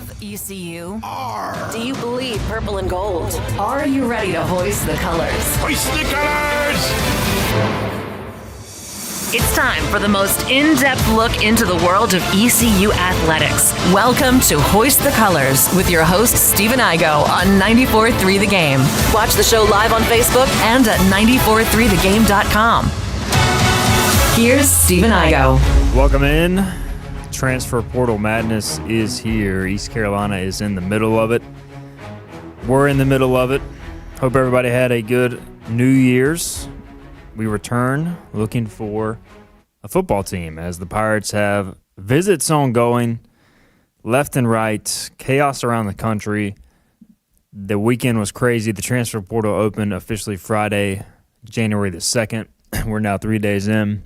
love ECU? Do you bleed purple and gold? Are you ready to hoist the colors? Hoist the colors! It's time for the most in-depth look into the world of ECU athletics. Welcome to Hoist the Colors with your host, Stephen Igo on 94.3 The Game. Watch the show live on Facebook And at 943thegame.com. Here's Stephen Igo. Welcome in. Transfer portal madness is here. East Carolina is in the middle of it. We're in the middle of it. Hope everybody had a good New Year's. We return looking for a football team as the Pirates have visits ongoing left and right, chaos around the country. The weekend was crazy. The transfer portal opened officially Friday, January the 2nd. We're now 3 days in,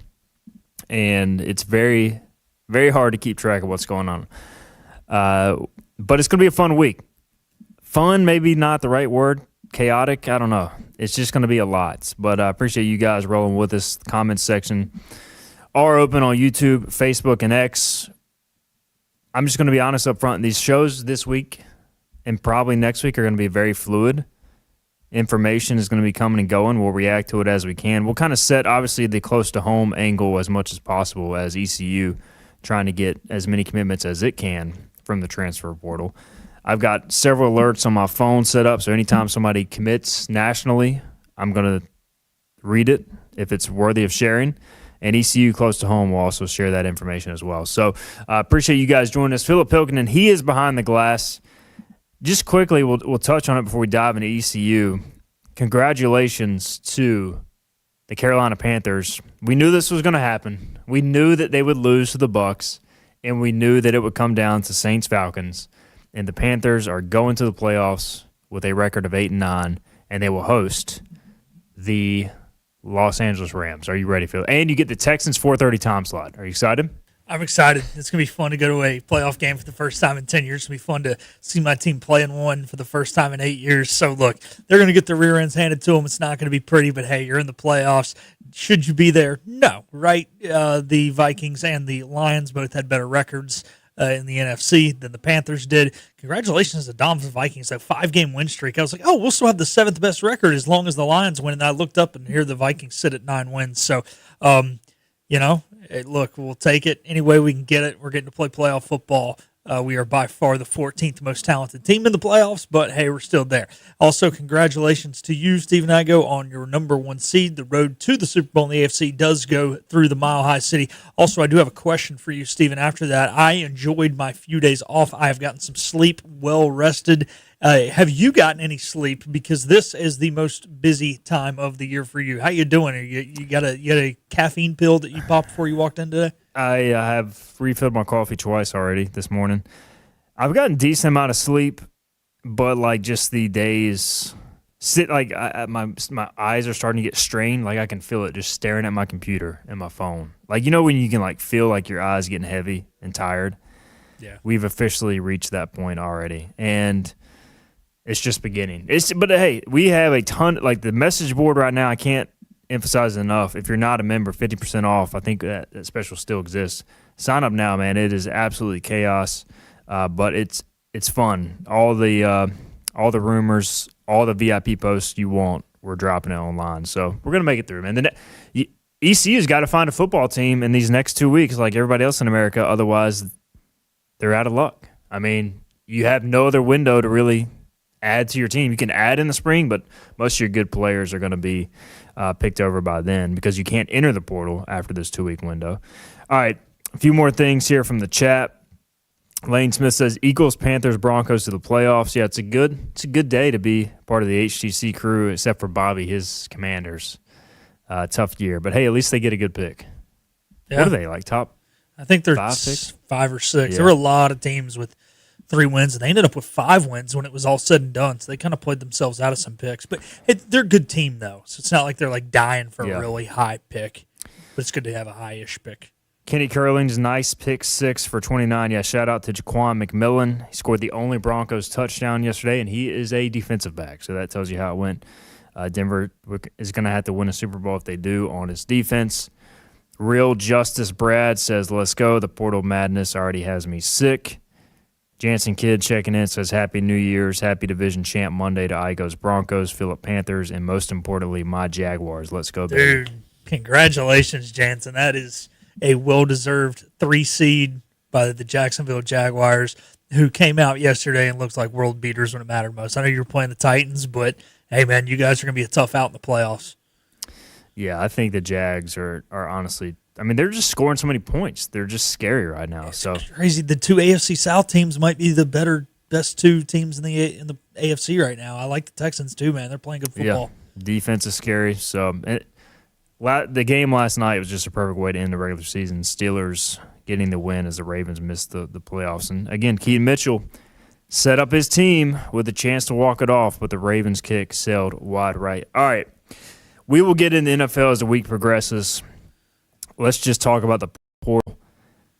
and it's very, very hard to keep track of what's going on. But it's going to be a fun week. Fun, maybe not the right word. Chaotic, I don't know. It's just going to be a lot. But I appreciate you guys rolling with us. The comments section are open on YouTube, Facebook, and X. I'm just going to be honest up front. These shows this week and probably next week are going to be very fluid. Information is going to be coming and going. We'll react to it as we can. We'll kind of set, obviously, the close-to-home angle as much as possible as ECU, trying to get as many commitments as it can from the transfer portal. I've got several alerts on my phone set up, so anytime somebody commits nationally, I'm going to read it if it's worthy of sharing. And ECU close to home will also share that information as well. So I appreciate you guys joining us. Philip Pilkington, he is behind the glass. Just quickly, we'll touch on it before we dive into ECU. Congratulations to the Carolina Panthers. We knew this was going to happen. We knew that they would lose to the Bucs, and we knew that it would come down to Saints-Falcons. And the Panthers are going to the playoffs with a record of 8-9, and they will host the Los Angeles Rams. Are you ready, Phil? And you get the Texans 4:30 time slot. Are you excited? I'm excited. It's going to be fun to go to a playoff game for the first time in 10 years. It's going to be fun to see my team play in one for the first time in 8 years. So, look, they're going to get their rear ends handed to them. It's not going to be pretty, but, hey, you're in the playoffs. Should you be there? No, right? The Vikings and the Lions both had better records in the NFC than the Panthers did. Congratulations to Dom's Vikings, a 5-game win streak. I was like, we'll still have the 7th best record as long as the Lions win. And I looked up and here the Vikings sit at 9 wins. So, look, we'll take it any way we can get it. We're getting to play playoff football. We are by far the 14th most talented team in the playoffs, but hey, we're still there. Also, congratulations to you, Stephen Igo, on your number 1 seed. The road to the Super Bowl in the AFC does go through the Mile High City. Also, I do have a question for you, Stephen. After that, I enjoyed my few days off. I have gotten some sleep, well rested. Have you gotten any sleep? Because this is the most busy time of the year for you. How you doing? You got a caffeine pill that you popped before you walked in today? I have refilled my coffee twice already this morning. I've gotten a decent amount of sleep, but like just the days my eyes are starting to get strained. Like I can feel it just staring at my computer and my phone. Like when you can like feel like your eyes getting heavy and tired. Yeah, we've officially reached that point already, and it's just beginning. But hey, we have a ton. Like the message board right now, I can't emphasize it enough. If you're not a member, 50% off. I think that special still exists. Sign up now, man. It is absolutely chaos, but it's fun. All the rumors, all the VIP posts you want, we're dropping it online. So we're gonna make it through, man. ECU's got to find a football team in these next 2 weeks, like everybody else in America. Otherwise, they're out of luck. I mean, you have no other window to really add to your team. You can add in the spring, but most of your good players are going to be picked over by then because you can't enter the portal after this 2-week window. All right, a few more things here from the chat. Lane Smith says Eagles, Panthers, Broncos to the playoffs. Yeah, it's a good day to be part of the HTC crew, except for Bobby, his Commanders. Tough year, but hey, at least they get a good pick. Yeah. What are they, like top? I think they're 5 or 6. Yeah. There were a lot of teams with 3 wins, and they ended up with 5 wins when it was all said and done. So they kind of played themselves out of some picks. But they're a good team, though. So it's not like they're like dying for a really high pick. But it's good to have a high-ish pick. Kenny Curling's nice pick 6 for 29. Yeah, shout out to Jaquan McMillan. He scored the only Broncos touchdown yesterday, and he is a defensive back. So that tells you how it went. Denver is going to have to win a Super Bowl if they do on its defense. Real Justice Brad says, let's go. The portal madness already has me sick. Jansen Kidd checking in says, Happy New Year's, happy division champ Monday to Igo's Broncos, Philip Panthers, and most importantly, my Jaguars. Let's go, baby. Dude, congratulations, Jansen. That is a well-deserved 3 seed by the Jacksonville Jaguars, who came out yesterday and looked like world beaters when it mattered most. I know you were playing the Titans, but, hey, man, you guys are going to be a tough out in the playoffs. Yeah, I think the Jags are honestly – I mean, they're just scoring so many points. They're just scary right now. It's so crazy. The 2 AFC South teams might be the best 2 teams in the AFC right now. I like the Texans too, man. They're playing good football. Yeah, defense is scary. So the game last night was just a perfect way to end the regular season. Steelers getting the win as the Ravens missed the playoffs. And again, Keaton Mitchell set up his team with a chance to walk it off, but the Ravens kick sailed wide right. All right, we will get into the NFL as the week progresses. Let's just talk about the portal.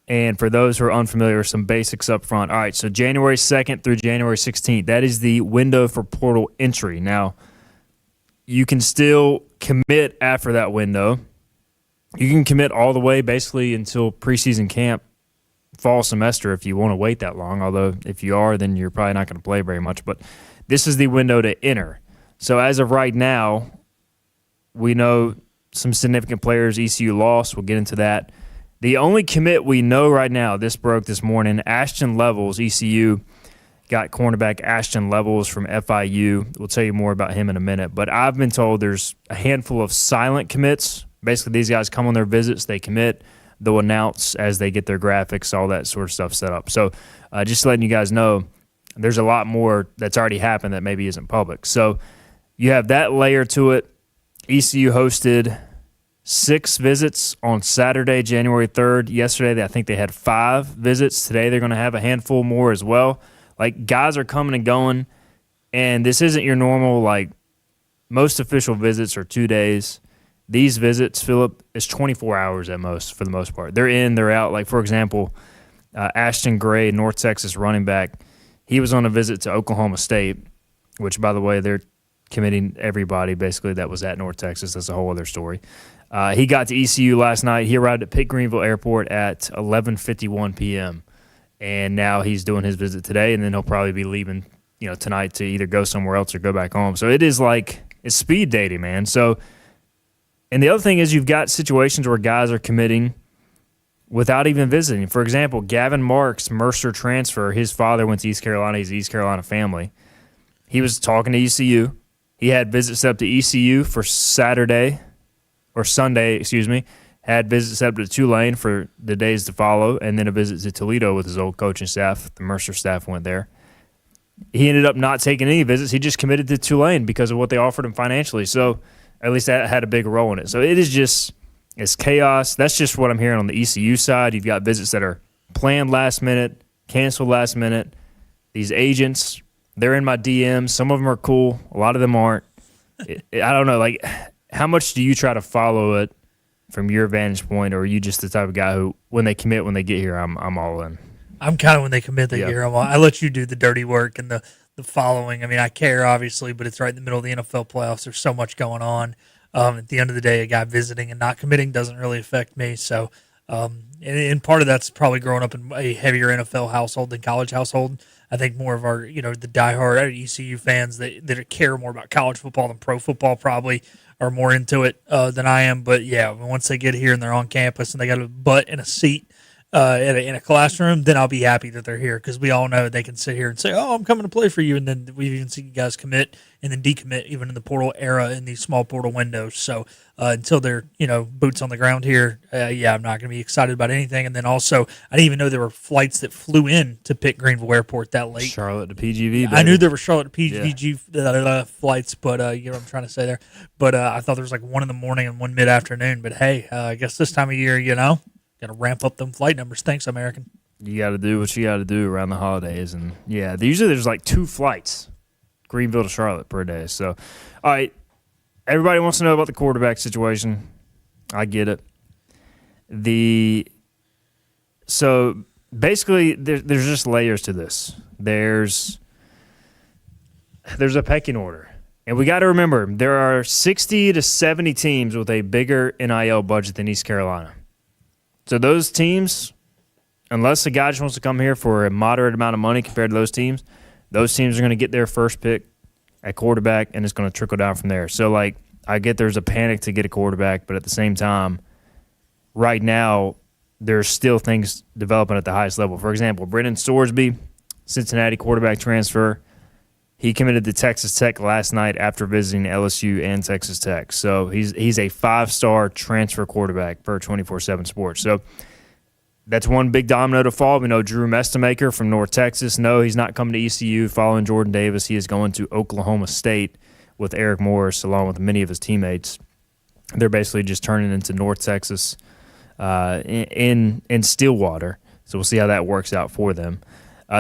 And for those who are unfamiliar, some basics up front. All right, so January 2nd through January 16th, that is the window for portal entry. Now, you can still commit after that window. You can commit all the way basically until preseason camp, fall semester if you want to wait that long. Although if you are, then you're probably not going to play very much. But this is the window to enter. So as of right now, we know some significant players ECU lost. We'll get into that. The only commit we know right now, this broke this morning, Ashton Levels, ECU got cornerback Ashton Levels from FIU. We'll tell you more about him in a minute. But I've been told there's a handful of silent commits. Basically, these guys come on their visits, they commit, they'll announce as they get their graphics, all that sort of stuff set up. So just letting you guys know, there's a lot more that's already happened that maybe isn't public. So you have that layer to it. ECU hosted 6 visits on Saturday, January 3rd. Yesterday, I think they had 5 visits. Today, they're going to have a handful more as well. Like, guys are coming and going, and this isn't your normal, like, most official visits are 2 days. These visits, Philip, is 24 hours at most for the most part. They're in, they're out. Like, for example, Ashton Gray, North Texas running back, he was on a visit to Oklahoma State, which, by the way, they're committing everybody basically that was at North Texas. That's a whole other story. He got to ECU last night. He arrived at Pitt Greenville Airport at 11:51 p.m., and now he's doing his visit today, and then he'll probably be leaving, tonight to either go somewhere else or go back home. So it is like it's speed dating, man. So, and the other thing is you've got situations where guys are committing without even visiting. For example, Gavin Marks, Mercer transfer. His father went to East Carolina. He's an East Carolina family. He was talking to ECU. He had visits up to ECU for Sunday, had visits up to Tulane for the days to follow, and then a visit to Toledo with his old coaching staff. The Mercer staff went there. He ended up not taking any visits. He just committed to Tulane because of what they offered him financially. So at least that had a big role in it. So it is just, it's chaos. That's just what I'm hearing on the ECU side. You've got visits that are planned last minute, canceled last minute. These agents, they're in my DMs. Some of them are cool. A lot of them aren't. I don't know. Like, how much do you try to follow it from your vantage point, or are you just the type of guy who, when they commit, when they get here, I'm all in? I'm kind of when they commit, they get here. I let you do the dirty work and the following. I mean, I care, obviously, but it's right in the middle of the NFL playoffs. There's so much going on. At the end of the day, a guy visiting and not committing doesn't really affect me. So, and part of that's probably growing up in a heavier NFL household than college household. I think more of our, the diehard ECU fans that care more about college football than pro football probably are more into it than I am. But, yeah, once they get here and they're on campus and they got a butt in a seat in a classroom, then I'll be happy that they're here because we all know they can sit here and say, oh, I'm coming to play for you. And then we've even seen guys commit and then decommit even in the portal era in these small portal windows. So until they're, boots on the ground here, I'm not going to be excited about anything. And then also, I didn't even know there were flights that flew in to Pitt Greenville Airport that late. Charlotte to PGV. Baby. I knew there were Charlotte to PGV flights, but you know what I'm trying to say there. But I thought there was like one in the morning and one mid-afternoon. But, hey, I guess this time of year, got to ramp up them flight numbers. Thanks, American. You got to do what you got to do around the holidays. And, yeah, usually there's like 2 flights, Greenville to Charlotte per day. So, all right, everybody wants to know about the quarterback situation. I get it. So, basically, there's just layers to this. There's a pecking order. And we got to remember, there are 60 to 70 teams with a bigger NIL budget than East Carolina. So those teams unless a guy just wants to come here for a moderate amount of money compared to those teams are going to get their first pick at quarterback, and it's going to trickle down from there. So, like, I get there's a panic to get a quarterback, but at the same time, right now, there's still things developing at the highest level. For example, Brendan Sorsby, Cincinnati quarterback transfer, he committed to Texas Tech last night after visiting LSU and Texas Tech. So he's a 5-star transfer quarterback per 24/7 Sports. So that's one big domino to fall. We know Drew Mestamaker from North Texas. No, he's not coming to ECU following Jordan Davis. He is going to Oklahoma State with Eric Morris along with many of his teammates. They're basically just turning into North Texas in Stillwater. So we'll see how that works out for them.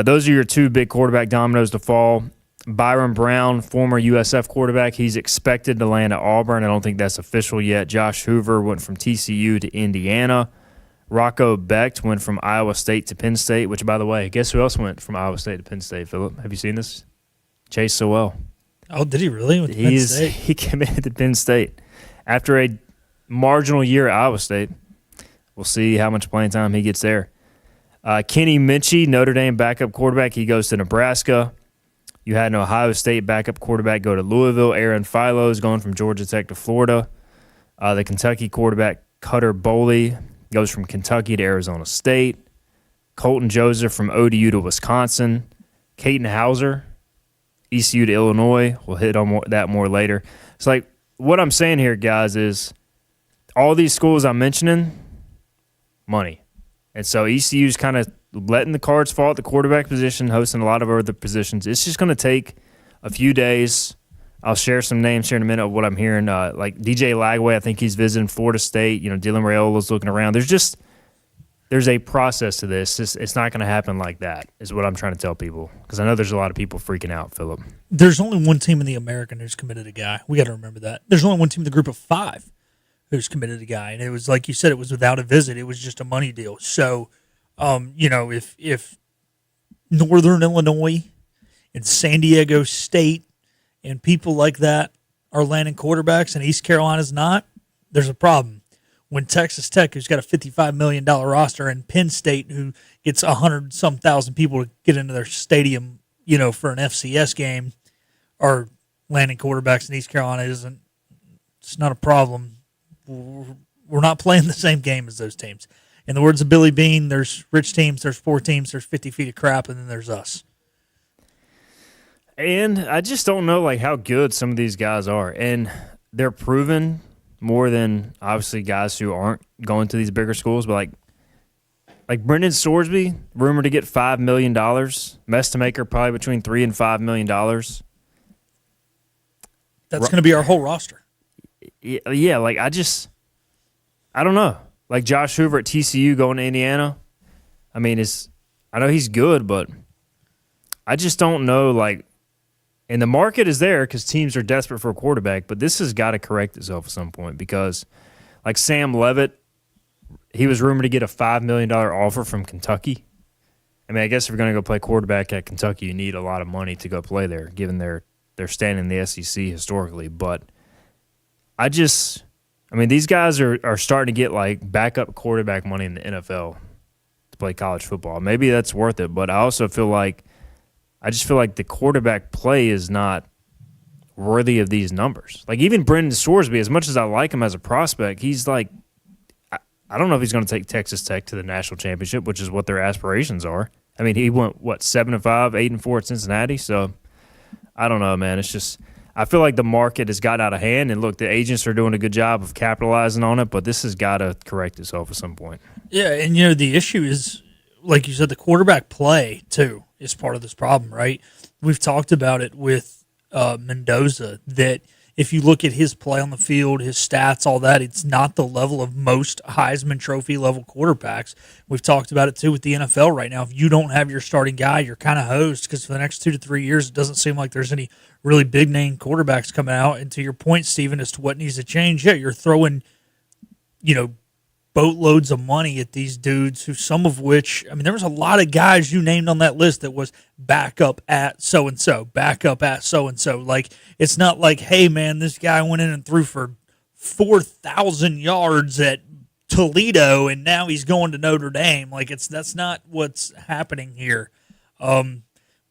Those are your two big quarterback dominoes to fall. Byron Brown, former USF quarterback, he's expected to land at Auburn. I don't think that's official yet. Josh Hoover went from TCU to Indiana. Rocco Becht went from Iowa State to Penn State, which, by the way, guess who else went from Iowa State to Penn State, Philip? Have you seen this? Chase Sowell. Oh, did he really? With Penn State? He committed to Penn State. After a marginal year at Iowa State, we'll see how much playing time he gets there. Kenny Minchie, Notre Dame backup quarterback, he goes to Nebraska. You had an Ohio State backup quarterback go to Louisville. Aaron Philo is going from Georgia Tech to Florida. The Kentucky quarterback Cutter Boley goes from Kentucky to Arizona State. Colton Joseph from ODU to Wisconsin. Caden Hauser, ECU to Illinois. We'll hit on that more later. It's like, what I'm saying here, guys, is all these schools I'm mentioning, money. And so ECU's kind of letting the cards fall at the quarterback position, hosting a lot of other positions. It's just going to take a few days. I'll share some names here in a minute of what I'm hearing. Like DJ Lagway, I think he's visiting Florida State. Dylan Raiola's looking around. There's a process to this. It's not going to happen like that, is what I'm trying to tell people. Because I know there's a lot of people freaking out, Philip. There's only one team in the American who's committed a guy. We got to remember that. There's only one team in the group of 5 who's committed a guy. And it was, like you said, it was without a visit. It was just a money deal. So, if Northern Illinois and San Diego State and people like that are landing quarterbacks and East Carolina's not, there's a problem. When Texas Tech, who's got a $55 million roster, and Penn State, who gets 100-some thousand people to get into their stadium, for an FCS game, are landing quarterbacks in East Carolina, it's not a problem. We're not playing the same game as those teams. In the words of Billy Bean, there's rich teams, there's 4 teams, there's 50 feet of crap, and then there's us. And I just don't know how good some of these guys are. And they're proven more than obviously guys who aren't going to these bigger schools. But like Brendan Sorsby, rumored to get $5 million. Mestamaker probably between $3 and $5 million. That's going to be our whole roster. Yeah, I don't know. Like Josh Hoover at TCU going to Indiana. I mean, I know he's good, but I just don't know. And the market is there because teams are desperate for a quarterback, but this has got to correct itself at some point because, like Sam Levitt, he was rumored to get a $5 million offer from Kentucky. I mean, I guess if you're going to go play quarterback at Kentucky, you need a lot of money to go play there, given their standing in the SEC historically. But these guys are starting to get backup quarterback money in the NFL to play college football. Maybe that's worth it, but I also feel like the quarterback play is not worthy of these numbers. Even Brendan Sorsby, as much as I like him as a prospect, he's I don't know if he's going to take Texas Tech to the national championship, which is what their aspirations are. I mean, he went 7-5, 8-4 at Cincinnati. So I don't know, man. It's just I feel like the market has got out of hand, and look, the agents are doing a good job of capitalizing on it, but this has got to correct itself at some point. Yeah, and the issue is, like you said, the quarterback play too is part of this problem, right? We've talked about it with Mendoza, that if you look at his play on the field, his stats, all that, it's not the level of most Heisman Trophy level quarterbacks. We've talked about it too with the NFL right now. If you don't have your starting guy, you're kind of hosed because for the next 2 to 3 years, it doesn't seem like there's any really big name quarterbacks coming out. And to your point, Steven, as to what needs to change, yeah, you're throwing, boatloads of money at these dudes who some of which, there was a lot of guys you named on that list that was backup at so-and-so, backup at so-and-so. It's not like, hey, man, this guy went in and threw for 4,000 yards at Toledo, and now he's going to Notre Dame. Like that's not what's happening here.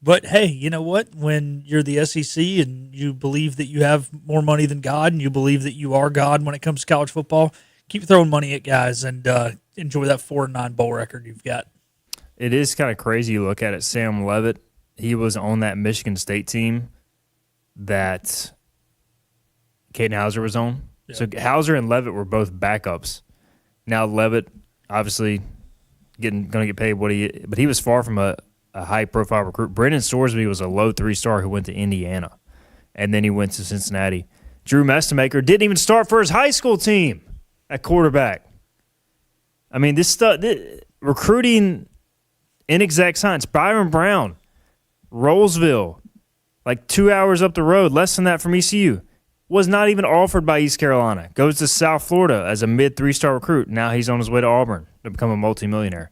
But hey, you know what? When you're the SEC and you believe that you have more money than God, and you believe that you are God when it comes to college football, keep throwing money at guys and enjoy that 4-9 bowl record you've got. It is kind of crazy. You look at it. Sam Leavitt, he was on that Michigan State team that Caden Hauser was on. Yeah. So Hauser and Leavitt were both backups. Now Leavitt, obviously, going to get paid but he was far from a high-profile recruit. Brendan Sorsby was a low 3-star who went to Indiana, and then he went to Cincinnati. Drew Mestemaker didn't even start for his high school team at quarterback. I mean, this recruiting inexact science. Byron Brown, Rolesville, like 2 hours up the road, less than that from ECU, was not even offered by East Carolina. Goes to South Florida as a mid-3-star recruit. Now he's on his way to Auburn to become a multimillionaire.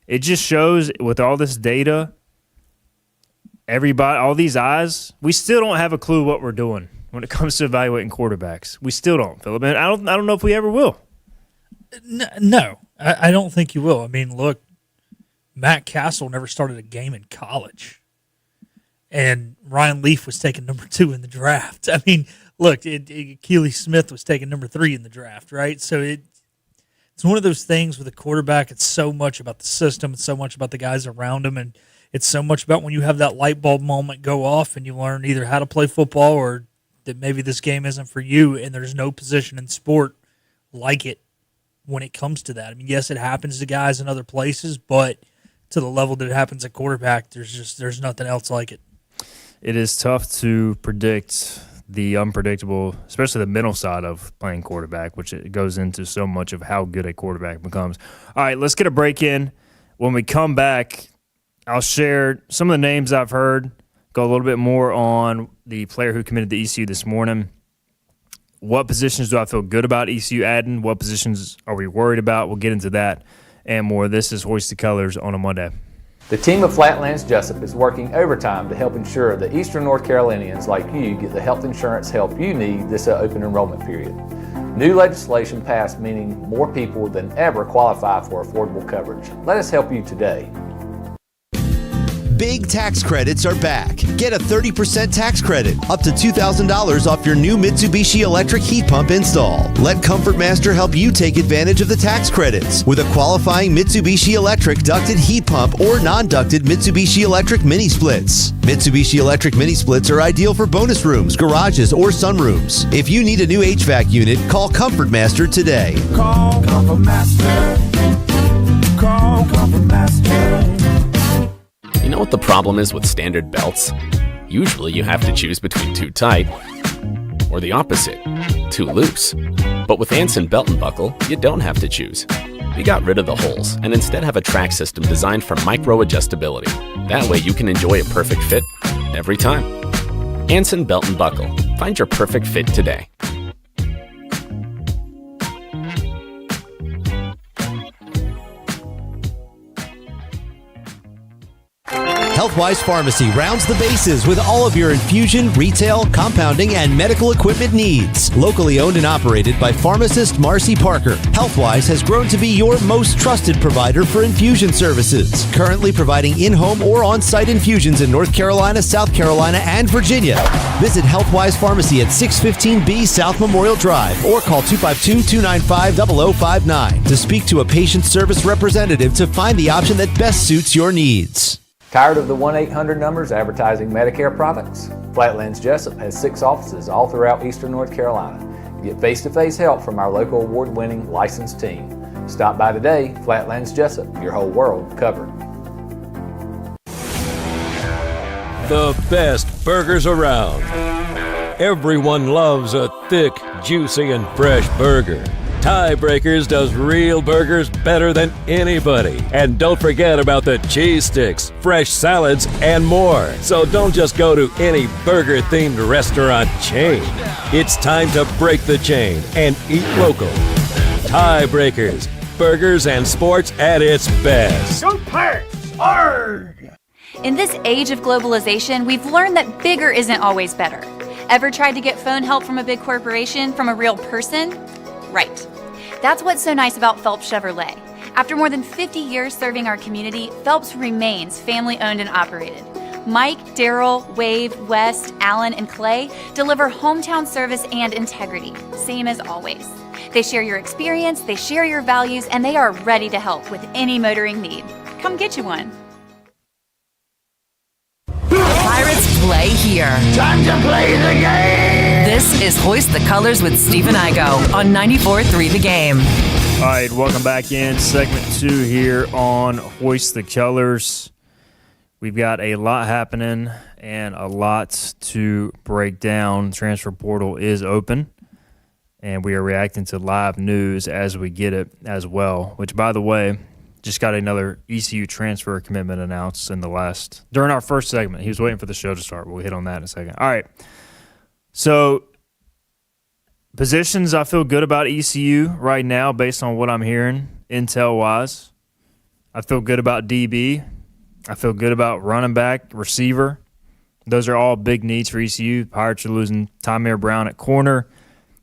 It just shows with all this data, everybody, all these eyes, we still don't have a clue what we're doing when it comes to evaluating quarterbacks. We still don't, Philip. And I don't know if we ever will. No, I don't think you will. I mean, look, Matt Castle never started a game in college, and Ryan Leaf was taken number 2 in the draft. I mean, look, Keely Smith was taken number 3 in the draft, right? So it's one of those things with a quarterback. It's so much about the system. It's so much about the guys around him. And it's so much about when you have that light bulb moment go off and you learn either how to play football or that maybe this game isn't for you. And there's no position in sport like it when it comes to that. I mean, yes, it happens to guys in other places, but to the level that it happens at quarterback, there's nothing else like it. It is tough to predict the unpredictable, especially the mental side of playing quarterback, which it goes into so much of how good a quarterback becomes. All right, let's get a break in. When we come back, I'll share some of the names I've heard, go a little bit more on the player who committed to ECU this morning. What positions do I feel good about ECU adding? What positions are we worried about? We'll get into that and more. This is Hoist the Colors on a Monday. The team of Flatlands Jessup is working overtime to help ensure that Eastern North Carolinians like you get the health insurance help you need this open enrollment period. New legislation passed meaning more people than ever qualify for affordable coverage. Let us help you today. Big tax credits are back. Get a 30% tax credit, up to $2,000 off your new Mitsubishi electric heat pump install. Let Comfort Master help you take advantage of the tax credits with a qualifying Mitsubishi electric ducted heat pump or non-ducted Mitsubishi electric mini splits. Mitsubishi electric mini splits are ideal for bonus rooms, garages, or sunrooms. If you need a new HVAC unit, call Comfort Master today. Call Comfort Master. Call Comfort Master. You know what the problem is with standard belts? Usually you have to choose between too tight or the opposite, too loose. But with Anson Belt and Buckle, you don't have to choose. We got rid of the holes and instead have a track system designed for micro adjustability. That way you can enjoy a perfect fit every time. Anson Belt and Buckle. Find your perfect fit today. Healthwise Pharmacy rounds the bases with all of your infusion, retail, compounding, and medical equipment needs. Locally owned and operated by pharmacist Marcy Parker, Healthwise has grown to be your most trusted provider for infusion services. Currently providing in-home or on-site infusions in North Carolina, South Carolina, and Virginia. Visit Healthwise Pharmacy at 615B South Memorial Drive or call 252-295-0059 to speak to a patient service representative to find the option that best suits your needs. Tired of the 1-800 numbers advertising Medicare products? Flatlands Jessup has 6 offices all throughout Eastern North Carolina. Get face-to-face help from our local award-winning licensed team. Stop by today. Flatlands Jessup, your whole world covered. The best burgers around. Everyone loves a thick, juicy, and fresh burger. Tiebreakers does real burgers better than anybody. And don't forget about the cheese sticks, fresh salads, and more. So don't just go to any burger-themed restaurant chain. It's time to break the chain and eat local. Tiebreakers, burgers and sports at its best. Go Pirates! Arg! In this age of globalization, we've learned that bigger isn't always better. Ever tried to get phone help from a big corporation from a real person? Right. That's what's so nice about Phelps Chevrolet. After more than 50 years serving our community, Phelps remains family-owned and operated. Mike, Daryl, Wave, West, Alan, and Clay deliver hometown service and integrity, same as always. They share your experience, they share your values, and they are ready to help with any motoring need. Come get you one. Pirates play here. Time to play the game! This is Hoist the Colors with Steve and Igo on 94.3 The Game. All right, welcome back in segment 2 here on Hoist the Colors. We've got a lot happening and a lot to break down. Transfer portal is open, and we are reacting to live news as we get it as well, which, by the way, just got another ECU transfer commitment announced during our first segment. He was waiting for the show to start. We'll hit on that in a second. All right. So, positions I feel good about ECU right now based on what I'm hearing intel-wise. I feel good about DB. I feel good about running back, receiver. Those are all big needs for ECU. Pirates are losing Tymer Brown at corner.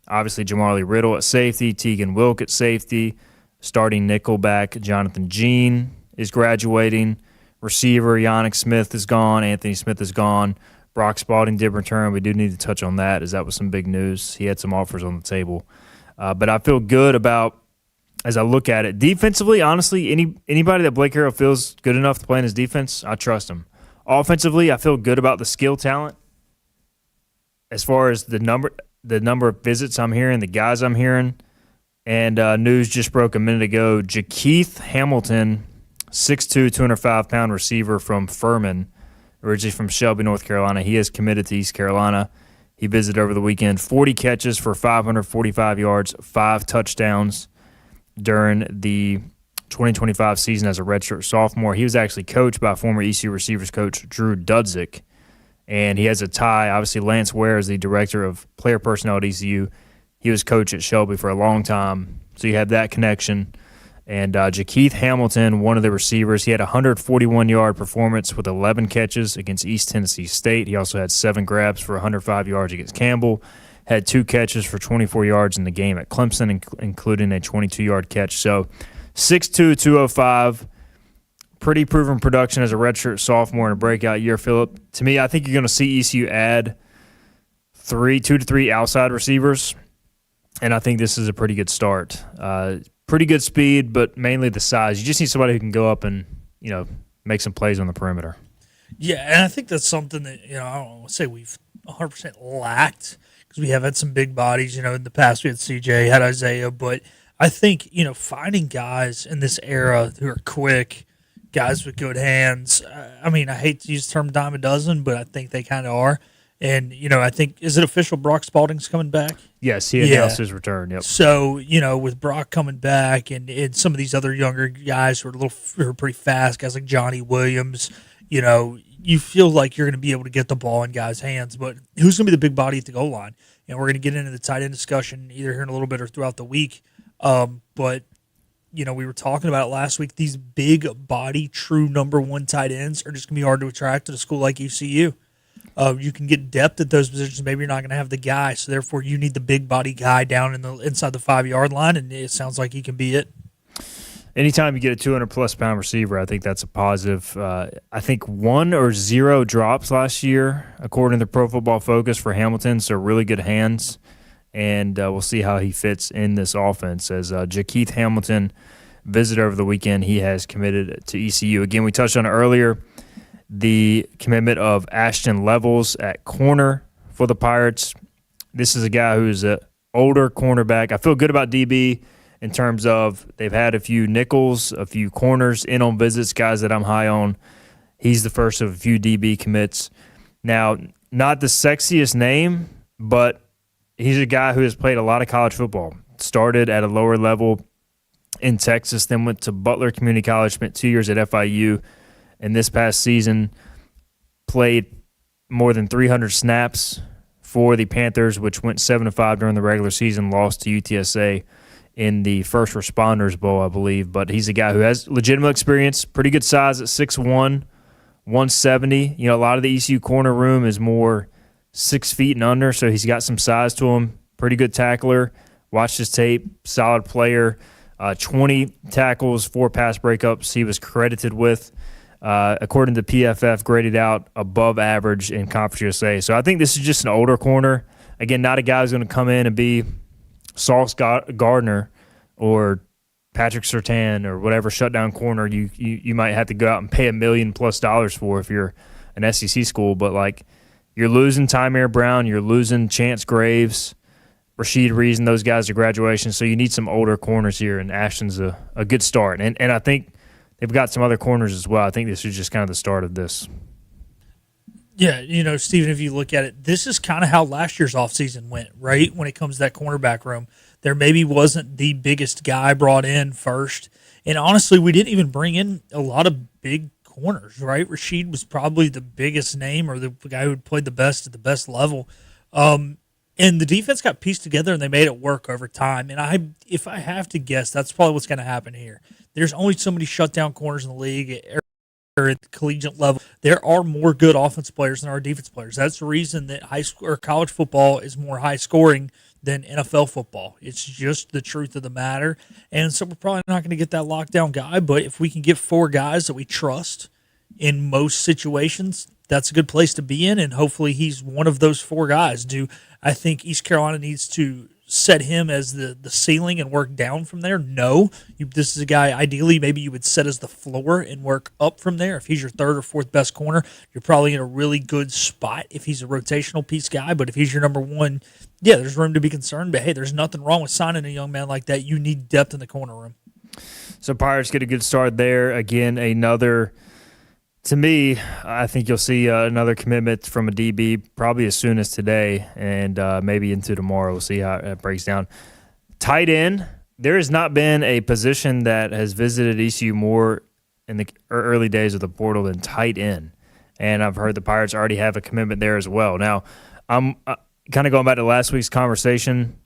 Obviously, Jamali Riddle at safety. Tegan Wilk at safety. Starting nickelback, Jonathan Jean is graduating. Receiver, Yannick Smith is gone. Anthony Smith is gone. Brock Spalding did return. We do need to touch on that, as that was some big news. He had some offers on the table. But I feel good about, as I look at it, defensively, honestly, anybody that Blake Harrell feels good enough to play in his defense, I trust him. Offensively, I feel good about the skill talent. As far as the number of visits I'm hearing, the guys I'm hearing, and news just broke a minute ago, Jakeith Hamilton, 6'2", 205-pound receiver from Furman, originally from Shelby, North Carolina. He is committed to East Carolina. He visited over the weekend. 40 catches for 545 yards, 5 touchdowns during the 2025 season as a redshirt sophomore. He was actually coached by former ECU receivers coach Drew Dudzik, and he has a tie. Obviously, Lance Ware is the director of player personnel at ECU. He was coach at Shelby for a long time, so you have that connection. And Jakeith Hamilton, one of the receivers, he had a 141-yard performance with 11 catches against East Tennessee State. He also had 7 grabs for 105 yards against Campbell, had 2 catches for 24 yards in the game at Clemson, including a 22-yard catch. So 6'2", 205, pretty proven production as a redshirt sophomore in a breakout year, Phillip. To me, I think you're going to see ECU add 2 to 3 outside receivers, and I think this is a pretty good start. Pretty good speed, but mainly the size. You just need somebody who can go up and, make some plays on the perimeter. Yeah, and I think that's something that, I don't want to say we've 100% lacked, because we have had some big bodies. In the past we had CJ, had Isaiah, but I think, finding guys in this era who are quick, guys with good hands, I hate to use the term dime a dozen, but I think they kind of are. And, I think, is it official Brock Spalding's coming back? Yes, he announced his return, yep. So, with Brock coming back and some of these other younger guys who are pretty fast, guys like Johnny Williams, you feel like you're going to be able to get the ball in guys' hands. But who's going to be the big body at the goal line? And we're going to get into the tight end discussion either here in a little bit or throughout the week. But, we were talking about it last week. These big body, true number one tight ends are just going to be hard to attract at a school like ECU. You can get depth at those positions. Maybe you're not going to have the guy, so therefore you need the big body guy down inside the 5-yard line, and it sounds like he can be it. Anytime you get a 200-plus pound receiver, I think that's a positive. I think 1 or 0 drops last year, according to Pro Football Focus for Hamilton, so really good hands, and we'll see how he fits in this offense. As Jakeith Hamilton visited over the weekend, he has committed to ECU. Again, we touched on it earlier. The commitment of Ashton Levels at corner for the Pirates. This is a guy who's an older cornerback. I feel good about DB in terms of they've had a few nickels, a few corners in on visits, guys that I'm high on. He's the first of a few DB commits. Now, not the sexiest name, but he's a guy who has played a lot of college football. Started at a lower level in Texas, then went to Butler Community College, spent 2 years at FIU. And this past season, played more than 300 snaps for the Panthers, which went 7-5 during the regular season, lost to UTSA in the First Responders Bowl, I believe. But he's a guy who has legitimate experience, pretty good size at 6'1", 170. A lot of the ECU corner room is more 6 feet and under, so he's got some size to him. Pretty good tackler. Watched his tape, solid player. 20 tackles, 4 pass breakups he was credited with. According to PFF, graded out above average in Conference USA. So I think this is just an older corner. Again, not a guy who's going to come in and be Sauce Gardner or Patrick Surtain or whatever shutdown corner you might have to go out and pay $1 million+ for if you're an SEC school. But, like, you're losing Tymere Brown, you're losing Chance Graves, Rashid Reason, those guys are graduation. So you need some older corners here, and Ashton's a good start. And I think they've got some other corners as well. I think this is just kind of the start of this. Yeah, Stephen, if you look at it, this is kind of how last year's offseason went, right? When it comes to that cornerback room, there maybe wasn't the biggest guy brought in first. And honestly, we didn't even bring in a lot of big corners, right? Rashid was probably the biggest name, or the guy who played the best at the best level. And the defense got pieced together, and they made it work over time. And if I have to guess, that's probably what's going to happen here. There's only so many shutdown corners in the league or at the collegiate level. There are more good offensive players than our defense players. That's the reason that high school or college football is more high scoring than NFL football. It's just the truth of the matter. And so we're probably not going to get that lockdown guy, but if we can get 4 guys that we trust in most situations, that's a good place to be in, and hopefully he's one of those 4 guys. I think East Carolina needs to set him as the ceiling and work down from there? No. This is a guy, ideally, maybe you would set as the floor and work up from there. If he's your 3rd or 4th best corner, you're probably in a really good spot if he's a rotational piece guy. But if he's your number 1, yeah, there's room to be concerned. But, hey, there's nothing wrong with signing a young man like that. You need depth in the corner room. So Pirates get a good start there. Again, to me, I think you'll see another commitment from a DB probably as soon as today and maybe into tomorrow. We'll see how it breaks down. Tight end, there has not been a position that has visited ECU more in the early days of the portal than tight end. And I've heard the Pirates already have a commitment there as well. Now, I'm kind of going back to last week's conversation.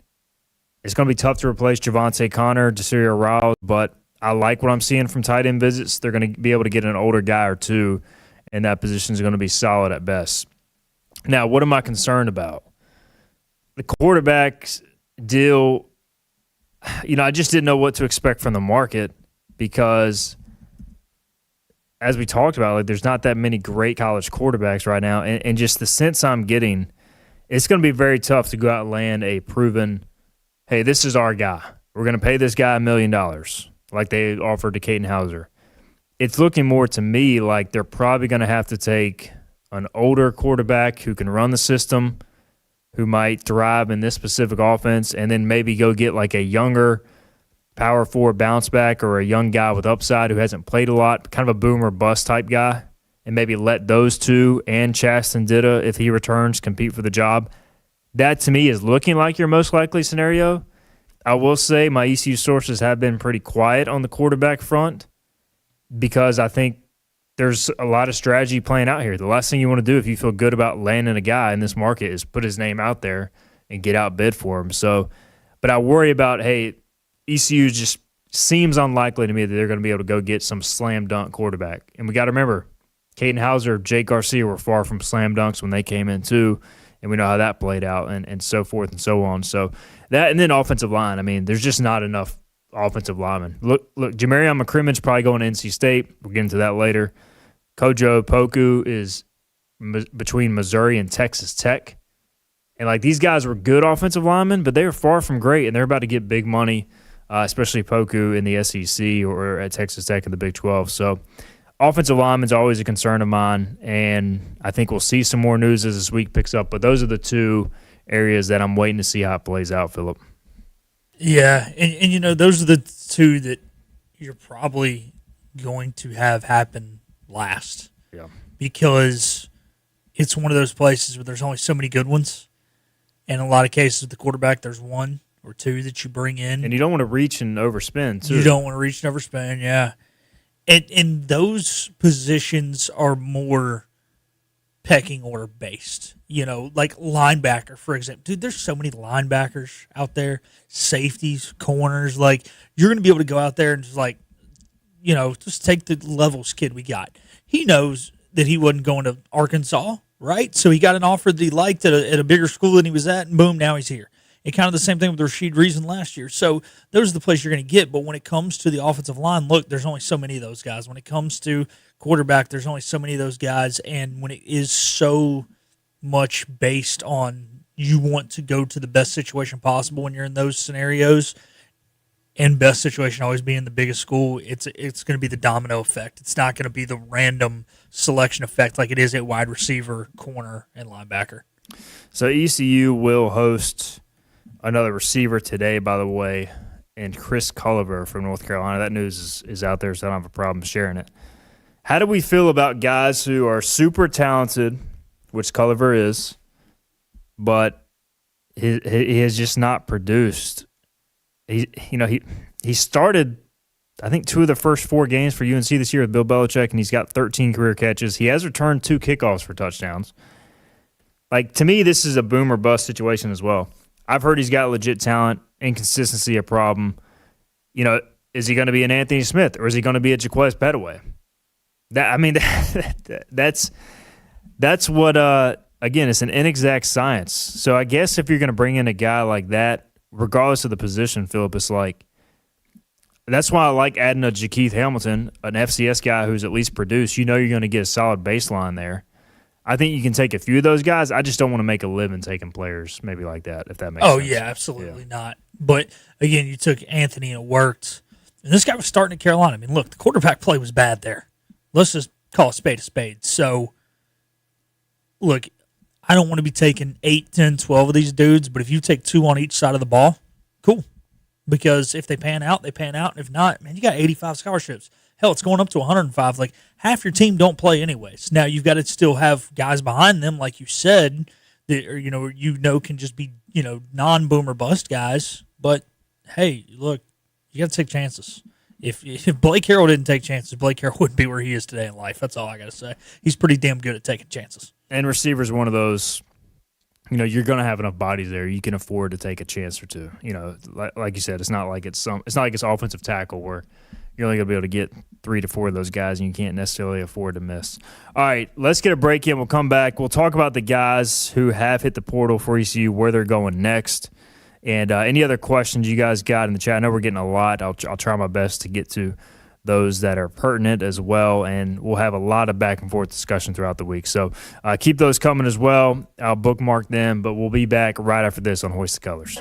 It's going to be tough to replace Javante Connor, Desiree Riles, but I like what I'm seeing from tight end visits. They're going to be able to get an older guy or 2, and that position is going to be solid at best. Now, what am I concerned about? The quarterbacks deal, I just didn't know what to expect from the market because, as we talked about, there's not that many great college quarterbacks right now, and just the sense I'm getting, it's going to be very tough to go out and land a proven, hey, this is our guy. We're going to pay this guy $1 million. Like they offered to Caden Hauser. It's looking more to me like they're probably going to have to take an older quarterback who can run the system, who might thrive in this specific offense, and then maybe go get like a younger power forward bounce back or a young guy with upside who hasn't played a lot, kind of a boom or bust type guy, and maybe let those 2 and Chasten Ditta, if he returns, compete for the job. That to me is looking like your most likely scenario. I will say my ECU sources have been pretty quiet on the quarterback front because I think there's a lot of strategy playing out here. The last thing you want to do if you feel good about landing a guy in this market is put his name out there and get outbid for him. So, but I worry about, hey, ECU just seems unlikely to me that they're going to be able to go get some slam dunk quarterback. And we got to remember, Caden Hauser, Jake Garcia were far from slam dunks when they came in too, and we know how that played out and so forth and so on. So that, and then offensive line. I mean, there's just not enough offensive linemen. Look, Jamarion McCrimmon's probably going to NC State. We'll get into that later. Kojo Poku is between Missouri and Texas Tech. And, these guys were good offensive linemen, but they were far from great, and they're about to get big money, especially Poku in the SEC or at Texas Tech in the Big 12. So offensive linemen's always a concern of mine, and I think we'll see some more news as this week picks up. But those are the 2 areas that I'm waiting to see how it plays out, Phillip. Yeah, and those are the 2 that you're probably going to have happen last. Yeah. Because it's one of those places where there's only so many good ones. And in a lot of cases with the quarterback, there's 1 or 2 that you bring in. And you don't want to reach and overspend, too. You don't want to reach and overspend, yeah. And those positions are more pecking order based. Like linebacker, for example. Dude, there's so many linebackers out there, safeties, corners. You're going to be able to go out there and just take the levels kid we got. He knows that he wasn't going to Arkansas, right? So he got an offer that he liked at a bigger school than he was at, and boom, now he's here. And kind of the same thing with Rashid Reason last year. So those are the plays you're going to get. But when it comes to the offensive line, look, there's only so many of those guys. When it comes to quarterback, there's only so many of those guys. And when it is so much based on you want to go to the best situation possible when you're in those scenarios, and best situation always being the biggest school, it's going to be the domino effect. It's not going to be the random selection effect like it is at wide receiver, corner, and linebacker. So ECU will host another receiver today, by the way, and Chris Culliver from North Carolina. That news is out there, so I don't have a problem sharing it. How do we feel about guys who are super talented, which Culliver is, but he has just not produced? He started, I think, 2 of the first 4 games for UNC this year with Bill Belichick, and he's got 13 career catches. He has returned 2 kickoffs for touchdowns. Like, to me, this is a boom or bust situation as well. I've heard he's got legit talent, inconsistency a problem. Is he going to be an Anthony Smith or is he going to be a Jaquez Petaway? That's what. Again, it's an inexact science. So I guess if you're going to bring in a guy like that, regardless of the position, Philip, it's like, that's why I like adding a Jakeith Hamilton, an FCS guy who's at least produced. You're going to get a solid baseline there. I think you can take a few of those guys. I just don't want to make a living taking players maybe like that, if that makes sense. Oh, yeah, absolutely not. But, again, you took Anthony and it worked. And this guy was starting at Carolina. I mean, look, the quarterback play was bad there. Let's just call a spade a spade. So, look, I don't want to be taking 8, 10, 12 of these dudes, but if you take 2 on each side of the ball, cool. Because if they pan out, they pan out. And if not, man, you got 85 scholarships. Hell, it's going up to 105. Like, half your team don't play anyways. Now, you've got to still have guys behind them, like you said, that can just be, non-boomer bust guys. But, hey, look, you got to take chances. If Blake Harrell didn't take chances, Blake Harrell wouldn't be where he is today in life. That's all I got to say. He's pretty damn good at taking chances. And receiver's one of those, you're going to have enough bodies there. You can afford to take a chance or two. Like you said, it's not like it's offensive tackle where you're only going to be able to get 3 to 4 of those guys, and you can't necessarily afford to miss. All right, let's get a break in. We'll come back. We'll talk about the guys who have hit the portal for ECU, where they're going next, and any other questions you guys got in the chat. I know we're getting a lot. I'll try my best to get to those that are pertinent as well, and we'll have a lot of back and forth discussion throughout the week. So keep those coming as well. I'll bookmark them, but we'll be back right after this on Hoist the Colors.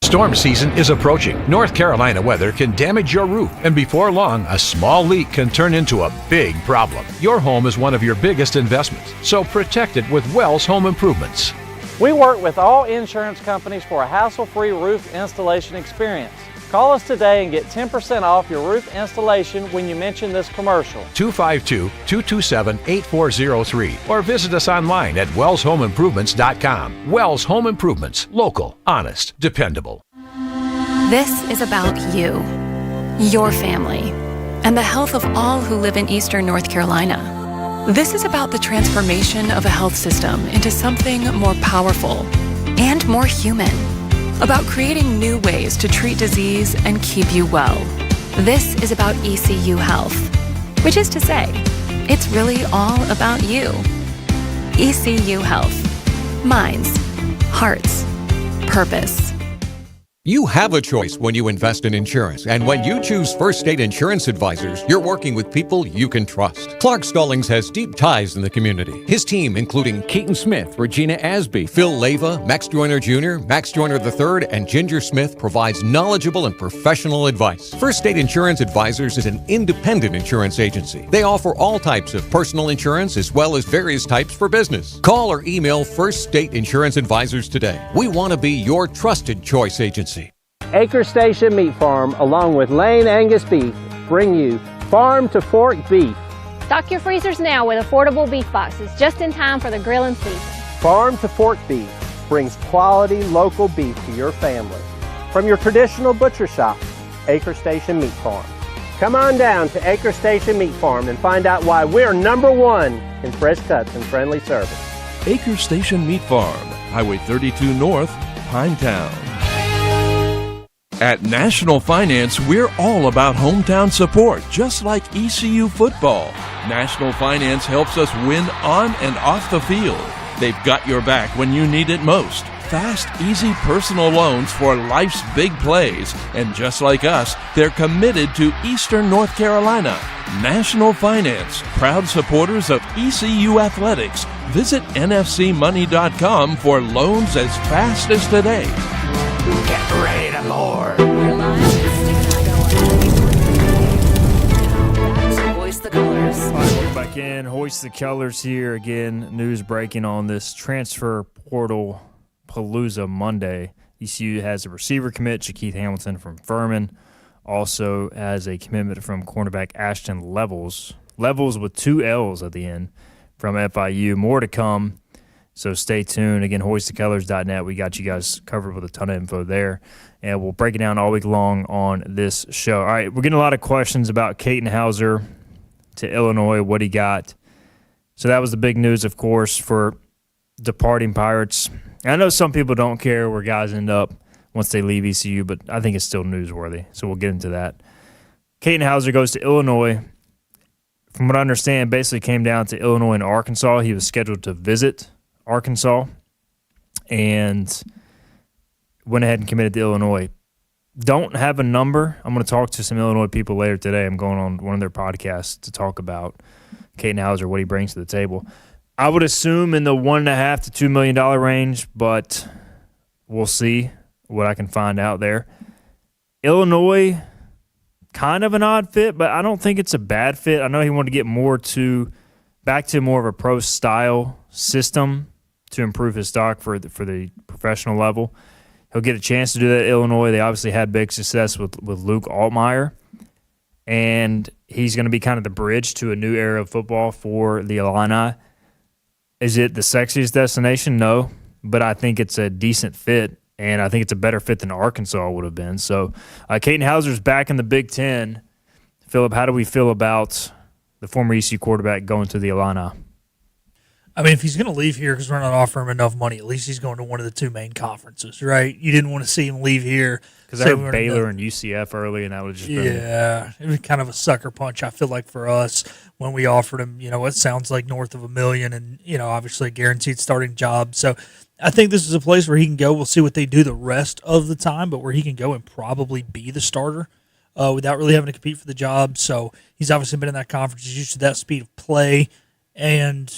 Storm season is approaching. North Carolina weather can damage your roof, and before long, a small leak can turn into a big problem. Your home is one of your biggest investments, so protect it with Wells Home Improvements. We work with all insurance companies for a hassle-free roof installation experience. Call us today and get 10% off your roof installation when you mention this commercial. 252-227-8403 or visit us online at wellshomeimprovements.com. Wells Home Improvements. Local, honest, dependable. This is about you, your family, and the health of all who live in Eastern North Carolina. This is about the transformation of a health system into something more powerful and more human. About creating new ways to treat disease and keep you well. This is about ECU Health, which is to say, it's really all about you. ECU Health. Minds, hearts, purpose. You have a choice when you invest in insurance, and when you choose First State Insurance Advisors, you're working with people you can trust. Clark Stallings has deep ties in the community. His team, including Keaton Smith, Regina Asby, Phil Leyva, Max Joyner Jr., Max Joyner III, and Ginger Smith, provides knowledgeable and professional advice. First State Insurance Advisors is an independent insurance agency. They offer all types of personal insurance as well as various types for business. Call or email First State Insurance Advisors today. We want to be your trusted choice agency. Acre Station Meat Farm, along with Lane Angus Beef, bring you Farm to Fork Beef. Stock your freezers now with affordable beef boxes, just in time for the grilling season. Farm to Fork Beef brings quality local beef to your family. from your traditional butcher shop, Acre Station Meat Farm. Come on down to Acre Station Meat Farm and find out why we're #1 in fresh cuts and friendly service. Acre Station Meat Farm, Highway 32 North, Pinetown. At National Finance, we're all about hometown support, just like ECU football. National Finance helps us win on and off the field. They've got your back when you need it most. Fast, easy personal loans for life's big plays. And just like us, they're committed to Eastern North Carolina. National Finance, proud supporters of ECU athletics. Visit nfcmoney.com for loans as fast as today. Get ready to board. Hoist the colors. All right, welcome back in. Hoist the colors here again. News breaking on this transfer portal Palooza Monday. ECU has a receiver commit, Shakeith Hamilton from Furman. Also has a commitment from cornerback Ashton Levels. Levels with 2 L's at the end from FIU. More to come, so stay tuned. Again, hoistthecolors.net. We got you guys covered with a ton of info there, and we'll break it down all week long on this show. All right, we're getting a lot of questions about Katin Hauser to Illinois, what he got. So that was the big news, of course, for departing Pirates. I know some people don't care where guys end up once they leave ECU, but I think it's still newsworthy, so we'll get into that. Katin Hauser goes to Illinois. From what I understand, basically came down to Illinois and Arkansas. He was scheduled to visit Arkansas and went ahead and committed to Illinois. Don't have a number. I'm going to talk to some Illinois people later today. I'm going on one of their podcasts to talk about Katin Hauser, what he brings to the table. I would assume in the $1.5 to $2 million range, but we'll see what I can find out there. Illinois, kind of an odd fit, but I don't think it's a bad fit. I know he wanted to get back to more of a pro style system to improve his stock for the professional level. He'll get a chance to do that at Illinois. They obviously had big success with Luke Altmaier, and he's going to be kind of the bridge to a new era of football for the Illini. Is it the sexiest destination? No, but I think it's a decent fit, and I think it's a better fit than Arkansas would have been. So Katin Hauser's back in the Big Ten. Philip, how do we feel about the former ECU quarterback going to the Illini? I mean, if he's going to leave here because we're not offering him enough money, at least he's going to one of the 2 main conferences, right? You didn't want to see him leave here. Because they were Baylor and UCF early, and that would just been... Yeah, it was kind of a sucker punch, I feel like, for us when we offered him, it sounds like north of $1 million and, obviously a guaranteed starting job. So I think this is a place where he can go. We'll see what they do the rest of the time, but where he can go and probably be the starter without really having to compete for the job. So he's obviously been in that conference. He's used to that speed of play. And,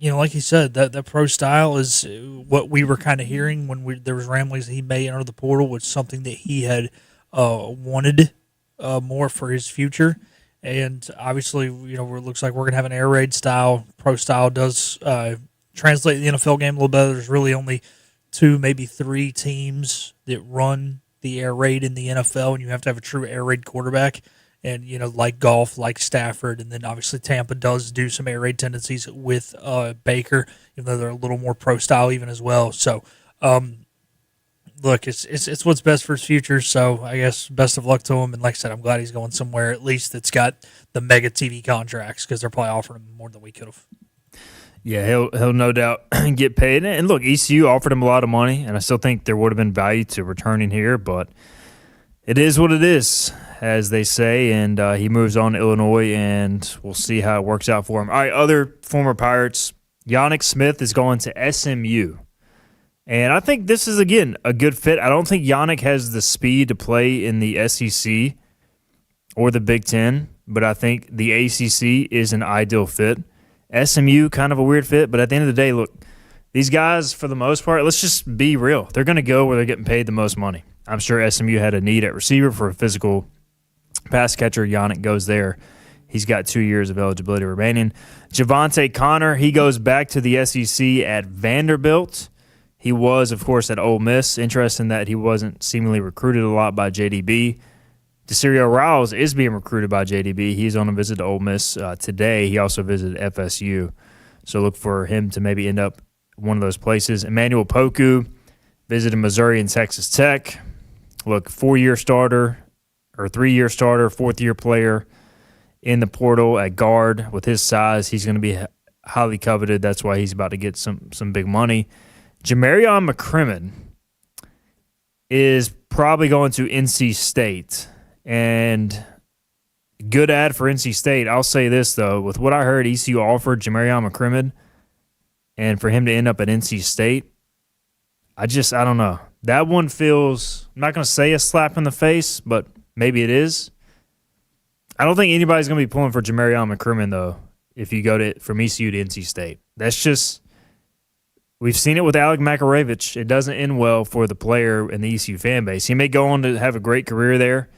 like he said, that pro style is what we were kind of hearing when there was ramblings that he may enter the portal, was something that he had wanted more for his future. And obviously, it looks like we're going to have an air raid style. Pro style does translate the NFL game a little better. There's really only 2, maybe 3 teams that run the air raid in the NFL, and you have to have a true air raid quarterback. And, like golf, like Stafford, and then obviously Tampa does do some air raid tendencies with Baker, even though they're a little more pro style even as well. So, look, it's what's best for his future. So I guess best of luck to him. And like I said, I'm glad he's going somewhere at least that's got the mega TV contracts, because they're probably offering him more than we could have. Yeah, he'll no doubt get paid. And look, ECU offered him a lot of money, and I still think there would have been value to returning here, but it is what it is, as they say, and he moves on to Illinois, and we'll see how it works out for him. All right, other former Pirates, Yannick Smith is going to SMU, and I think this is, again, a good fit. I don't think Yannick has the speed to play in the SEC or the Big Ten, but I think the ACC is an ideal fit. SMU, kind of a weird fit, but at the end of the day, look, these guys, for the most part, let's just be real. They're going to go where they're getting paid the most money. I'm sure SMU had a need at receiver for a physical pass catcher. Yannick goes there. He's got 2 years of eligibility remaining. Javante Connor, he goes back to the SEC at Vanderbilt. He was, of course, at Ole Miss. Interesting that he wasn't seemingly recruited a lot by JDB. Desirio Riles is being recruited by JDB. He's on a visit to Ole Miss today. He also visited FSU. So look for him to maybe end up one of those places. Emmanuel Poku visited Missouri and Texas Tech. look, 4-year starter or 3-year starter, 4th-year player in the portal at guard. With his size, he's going to be highly coveted. That's why he's about to get some big money. Jamarion McCrimmon is probably going to NC State. And good ad for NC State. I'll say this, though. With what I heard, ECU offered Jamarion McCrimmon, and for him to end up at NC State, I don't know. That one feels, I'm not going to say a slap in the face, but maybe it is. I don't think anybody's going to be pulling for Jamarion McCrimmon, though, if you go from ECU to NC State. That's just, we've seen it with Alec Makarovich. It doesn't end well for the player and the ECU fan base. He may go on to have a great career there,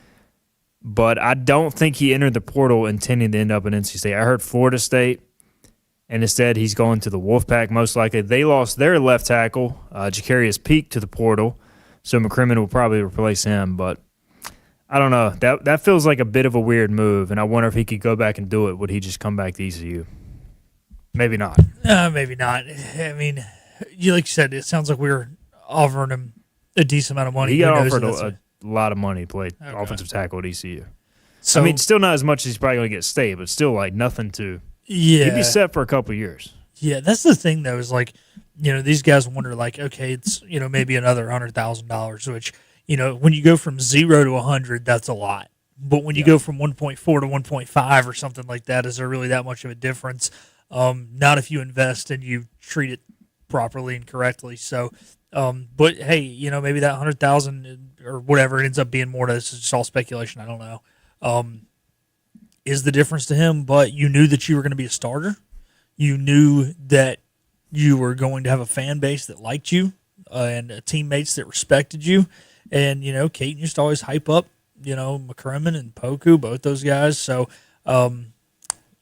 but I don't think he entered the portal intending to end up at NC State. I heard Florida State, and instead he's going to the Wolfpack most likely. They lost their left tackle, Jacarius Peak, to the portal, so McCrimmon will probably replace him. But I don't know. That feels like a bit of a weird move, and I wonder if he could go back and do it. Would he just come back to ECU? Maybe not. Maybe not. I mean, like you said, it sounds like we were offering him a decent amount of money. He got offered a lot of money to play offensive tackle at ECU. So, I mean, still not as much as he's probably going to get State, but still like nothing to – he'd be set for a couple of years. Yeah, that's the thing, though, is like, these guys wonder, like, okay, it's, maybe another $100,000, which, when you go from 0 to 100, that's a lot. But when you go from 1.4 to 1.5 or something like that, is there really that much of a difference? Not if you invest and you treat it properly and correctly. So, but hey, maybe that 100,000 or whatever it ends up being more. This is just all speculation. I don't know. Is the difference to him? But you knew that you were going to be a starter. You knew that you were going to have a fan base that liked you and teammates that respected you. And Caton used to always hype up McCrimmon and Poku, both those guys. So.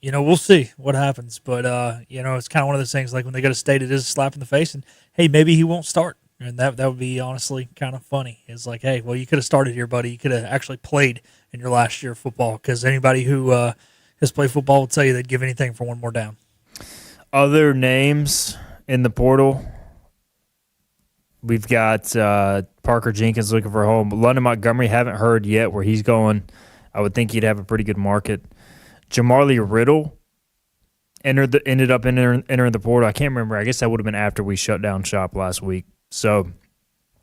We'll see what happens. But, it's kind of one of those things, like when they go to State, it is a slap in the face. And, hey, maybe he won't start. And that would be honestly kind of funny. It's like, hey, well, you could have started here, buddy. You could have actually played in your last year of football, because anybody who has played football will tell you they'd give anything for one more down. Other names in the portal, we've got Parker Jenkins looking for a home. London Montgomery, haven't heard yet where he's going. I would think he'd have a pretty good market. Jamarly Riddle ended up entering the portal. I can't remember. I guess that would have been after we shut down shop last week. So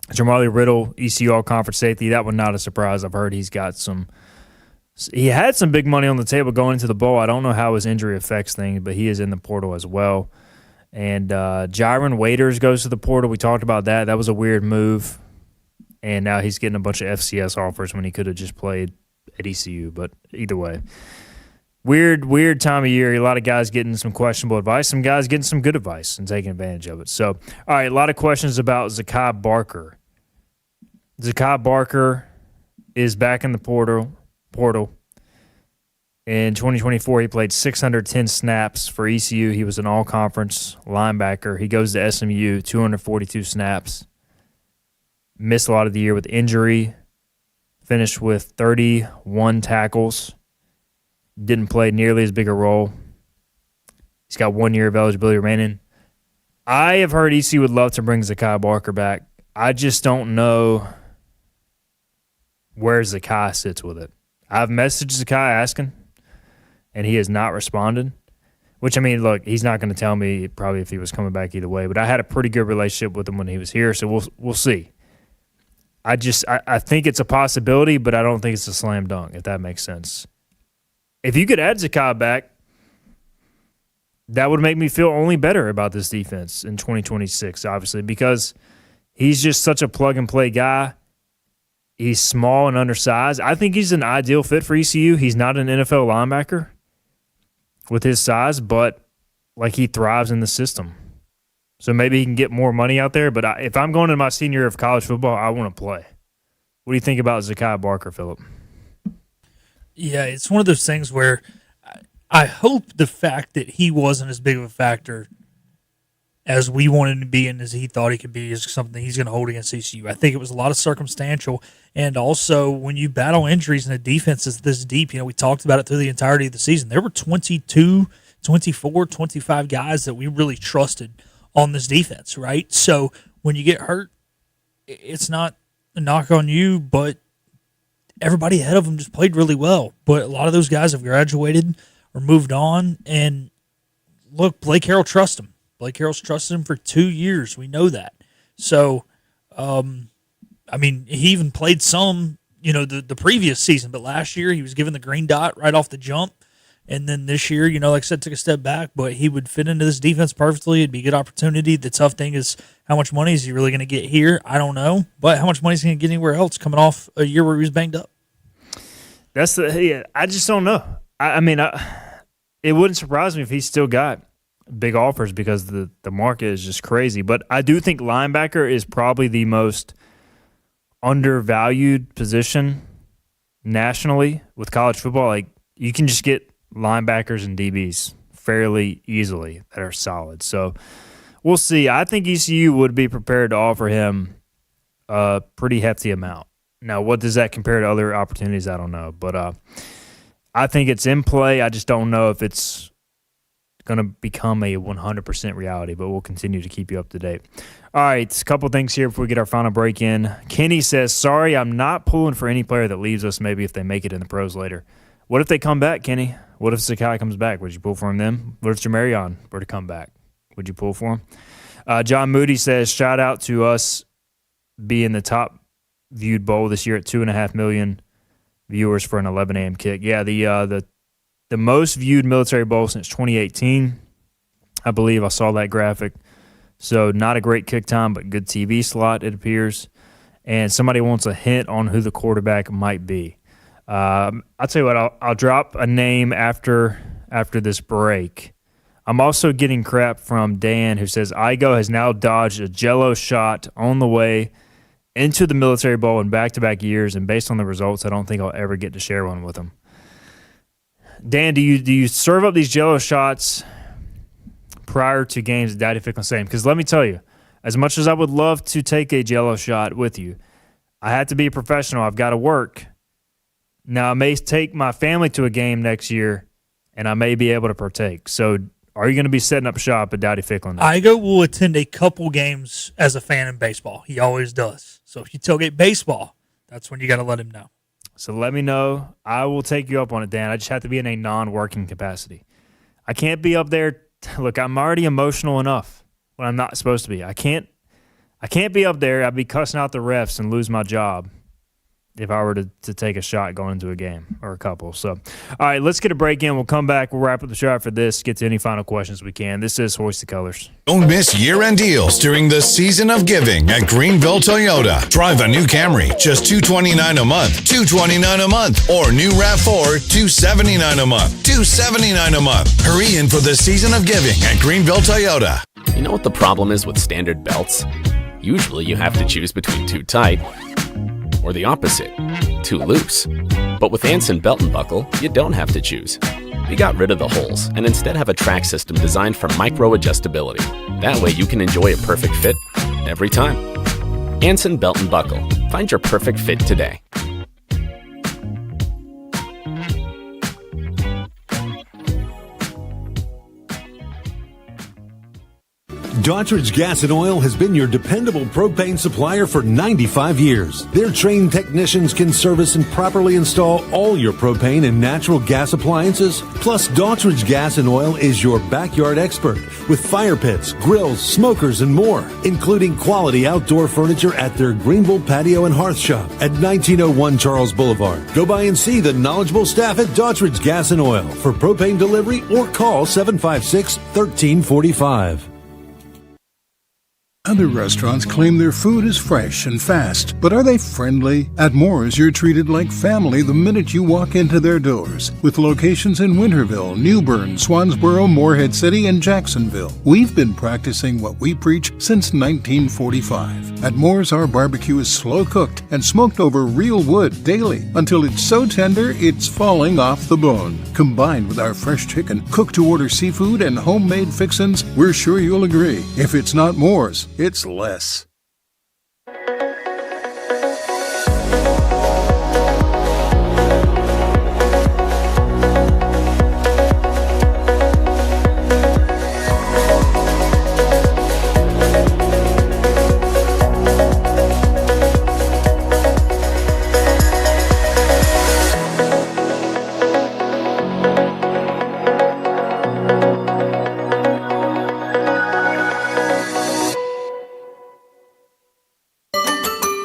Jamarly Riddle, ECU All-Conference safety, that one not a surprise. I've heard he had some big money on the table going into the bowl. I don't know how his injury affects things, but he is in the portal as well. And Jiron Waiters goes to the portal. We talked about that. That was a weird move. And now he's getting a bunch of FCS offers when he could have just played at ECU. But either way. Weird time of year. A lot of guys getting some questionable advice. Some guys getting some good advice and taking advantage of it. So, all right, a lot of questions about Zakai Barker. Zakai Barker is back in the portal. In 2024, he played 610 snaps for ECU. He was an all-conference linebacker. He goes to SMU, 242 snaps. Missed a lot of the year with injury. Finished with 31 tackles. Didn't play nearly as big a role. He's got 1 year of eligibility remaining. I have heard ECU would love to bring Zakai Barker back. I just don't know where Zakai sits with it. I've messaged Zakai asking, and he has not responded. Which, I mean, look, he's not going to tell me probably if he was coming back either way, but I had a pretty good relationship with him when he was here, so we'll see. I think it's a possibility, but I don't think it's a slam dunk, if that makes sense. If you could add Zakai back, that would make me feel only better about this defense in 2026, obviously, because he's just such a plug-and-play guy. He's small and undersized. I think he's an ideal fit for ECU. He's not an NFL linebacker with his size, but like he thrives in the system. So maybe he can get more money out there. But if I'm going into my senior year of college football, I want to play. What do you think about Zakai Barker, Phillip? Yeah, it's one of those things where I hope the fact that he wasn't as big of a factor as we wanted him to be and as he thought he could be is something he's going to hold against ECU. I think it was a lot of circumstantial, and also when you battle injuries and a defense is this deep, we talked about it through the entirety of the season. There were 22, 24, 25 guys that we really trusted on this defense, right? So when you get hurt, it's not a knock on you, but everybody ahead of him just played really well. But a lot of those guys have graduated or moved on. And look, Blake Harrell trusts him. Blake Harrell's trusted him for 2 years. We know that. So, I mean, he even played some, the previous season. But last year he was given the green dot right off the jump. And then this year, like I said, took a step back. But he would fit into this defense perfectly. It'd be a good opportunity. The tough thing is, how much money is he really going to get here? I don't know. But how much money is he going to get anywhere else coming off a year where he was banged up? I just don't know. I mean, it wouldn't surprise me if he still got big offers because the market is just crazy. But I do think linebacker is probably the most undervalued position nationally with college football. Like, you can just get linebackers and DBs fairly easily that are solid. So we'll see. I think ECU would be prepared to offer him a pretty hefty amount. Now, what does that compare to other opportunities? I don't know. But I think it's in play. I just don't know if it's going to become a 100% reality, but we'll continue to keep you up to date. All right, a couple things here before we get our final break in. Kenny says, sorry, I'm not pulling for any player that leaves us maybe if they make it in the pros later. What if they come back, Kenny? What if Sakai comes back? Would you pull for him then? What if Jamarion were to come back? Would you pull for him? John Moody says, shout out to us being the top viewed bowl this year at 2.5 million viewers for an 11 a.m. kick. Yeah, the most viewed military bowl since 2018. I believe I saw that graphic. So not a great kick time, but good TV slot, it appears. And somebody wants a hint on who the quarterback might be. I'll tell you what, I'll drop a name after this break. I'm also getting crap from Dan, who says Igo has now dodged a Jello shot on the way into the Military Bowl in back-to-back years, and based on the results, I don't think I'll ever get to share one with him. Dan, do you serve up these Jello shots prior to games at Daddy Ficklen Stadium? Because let me tell you, as much as I would love to take a Jello shot with you, I have to be a professional. I've got to work. Now, I may take my family to a game next year, and I may be able to partake. So, are you going to be setting up shop at Dowdy Ficklen? Igo will attend a couple games as a fan in baseball. He always does. So, if you tailgate baseball, that's when you got to let him know. So, let me know. I will take you up on it, Dan. I just have to be in a non-working capacity. I can't be up there. Look, I'm already emotional enough when I'm not supposed to be. I can't be up there. I'd be cussing out the refs and lose my job if I were to take a shot going into a game or a couple. So, all right, let's get a break in. We'll come back. We'll wrap up the show after this, get to any final questions we can. This is Hoist the Colors. Don't miss year-end deals during the Season of Giving at Greenville Toyota. Drive a new Camry, just $229 a month, $229 a month. Or new RAV4, $279 a month, $279 a month. Hurry in for the Season of Giving at Greenville Toyota. You know what the problem is with standard belts? Usually you have to choose between too tight or the opposite, too loose. But with Anson Belt and Buckle, you don't have to choose. We got rid of the holes and instead have a track system designed for micro-adjustability. That way you can enjoy a perfect fit every time. Anson Belt and Buckle. Find your perfect fit today. Daughtridge Gas and Oil has been your dependable propane supplier for 95 years. Their trained technicians can service and properly install all your propane and natural gas appliances. Plus, Daughtridge Gas and Oil is your backyard expert with fire pits, grills, smokers, and more, including quality outdoor furniture at their Greenville Patio and Hearth Shop at 1901 Charles Boulevard. Go by and see the knowledgeable staff at Daughtridge Gas and Oil for propane delivery or call 756-1345. Other restaurants claim their food is fresh and fast, but are they friendly? At Moore's, you're treated like family the minute you walk into their doors. With locations in Winterville, New Bern, Swansboro, Morehead City, and Jacksonville. We've been practicing what we preach since 1945. At Moore's, our barbecue is slow cooked and smoked over real wood daily until it's so tender it's falling off the bone. Combined with our fresh chicken, cooked-to-order seafood, and homemade fixins, we're sure you'll agree. If it's not Moore's, it's less.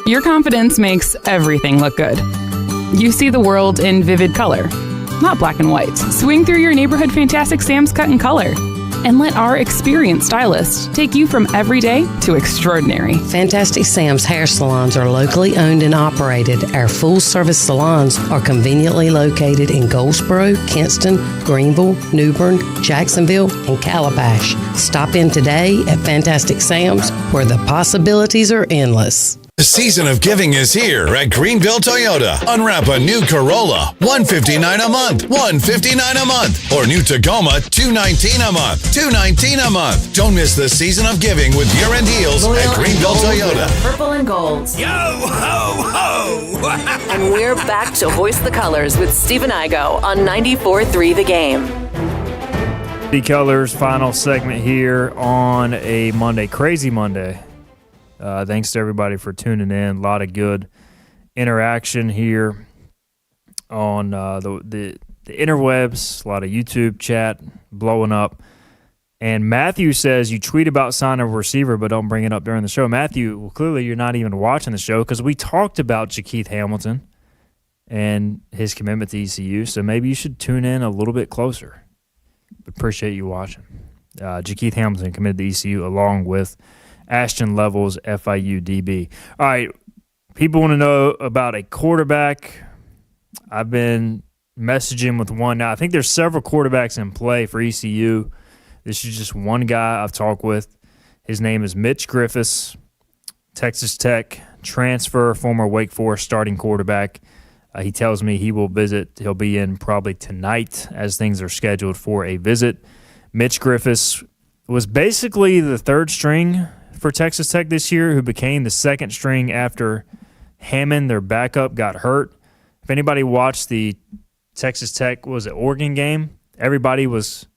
Your confidence makes everything look good. You see the world in vivid color, not black and white. Swing through your neighborhood Fantastic Sam's cut in color. And let our experienced stylists take you from everyday to extraordinary. Fantastic Sam's hair salons are locally owned and operated. Our full-service salons are conveniently located in Goldsboro, Kinston, Greenville, New Bern, Jacksonville, and Calabash. Stop in today at Fantastic Sam's, where the possibilities are endless. The season of giving is here at Greenville Toyota. Unwrap a new Corolla, $159 a month, $159 a month. Or new Tacoma, $219 a month, $219 a month. Don't miss the season of giving with year-end deals at Greenville Toyota. Purple and gold. Yo ho ho! And we're back to Hoist the Colors with Stephen Igo on 94.3 The Game. The Colors final segment here on a Monday, crazy Monday. Thanks to everybody for tuning in. A lot of good interaction here on the interwebs. A lot of YouTube chat blowing up. And Matthew says, you tweet about signing a receiver but don't bring it up during the show. Matthew, well, clearly you're not even watching the show because we talked about Jakeith Hamilton and his commitment to ECU, so maybe you should tune in a little bit closer. Appreciate you watching. Jakeith Hamilton committed to ECU along with Ashton Levels, FIU DB. All right, people want to know about a quarterback. I've been messaging with one now. I think there's several quarterbacks in play for ECU. This is just one guy I've talked with. His name is Mitch Griffiths, Texas Tech transfer, former Wake Forest starting quarterback. He tells me he will visit. He'll be in probably tonight as things are scheduled for a visit. Mitch Griffiths was basically the third string for Texas Tech this year, who became the second string after Hammond, their backup, got hurt. If anybody watched the Texas Tech, Oregon game, everybody was,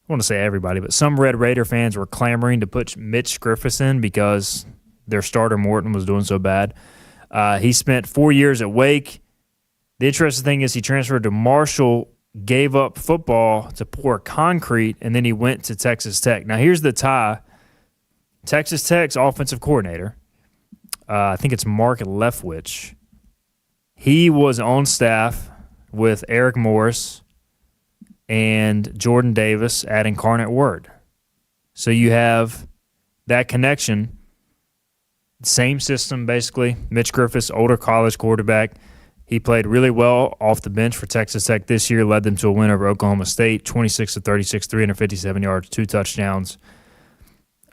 I want to say everybody, but some Red Raider fans were clamoring to put Mitch Griffiths in because their starter Morton was doing so bad. He spent 4 years at Wake. The interesting thing is he transferred to Marshall, gave up football to pour concrete, and then he went to Texas Tech. Now here's the tie. Texas Tech's offensive coordinator, I think it's Mark Leftwich, he was on staff with Eric Morris and Jordan Davis at Incarnate Word. So you have that connection, same system basically. Mitch Griffiths, older college quarterback. He played really well off the bench for Texas Tech this year, led them to a win over Oklahoma State, 26-36, 357 yards, 2 touchdowns.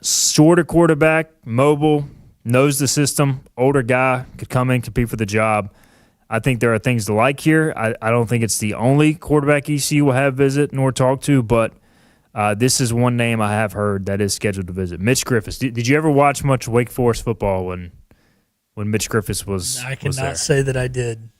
Shorter quarterback, mobile, knows the system, older guy, could come in, compete for the job. I think there are things to like here. I don't think it's the only quarterback ECU will have visit nor talk to, but this is one name I have heard that is scheduled to visit. Mitch Griffiths. Did you ever watch much Wake Forest football when Mitch Griffiths was I cannot there? say that I did.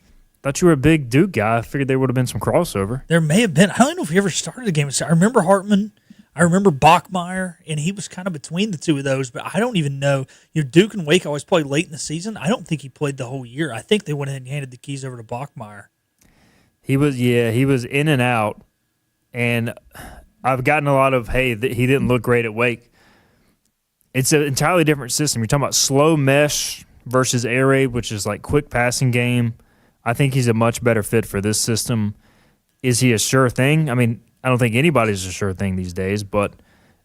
Thought you were a big Duke guy. I figured there would have been some crossover. There may have been. I don't know if he ever started a game. I remember Hartman. I remember Bachmeier, and he was kind of between the two of those, but I don't even know. Duke and Wake always play late in the season. I don't think he played the whole year. I think they went ahead and handed the keys over to Bachmeier. He was in and out, and I've gotten a lot of, he didn't look great at Wake. It's an entirely different system. You're talking about slow mesh versus air raid, which is like quick passing game. I think he's a much better fit for this system. Is he a sure thing? I mean, I don't think anybody's a sure thing these days, but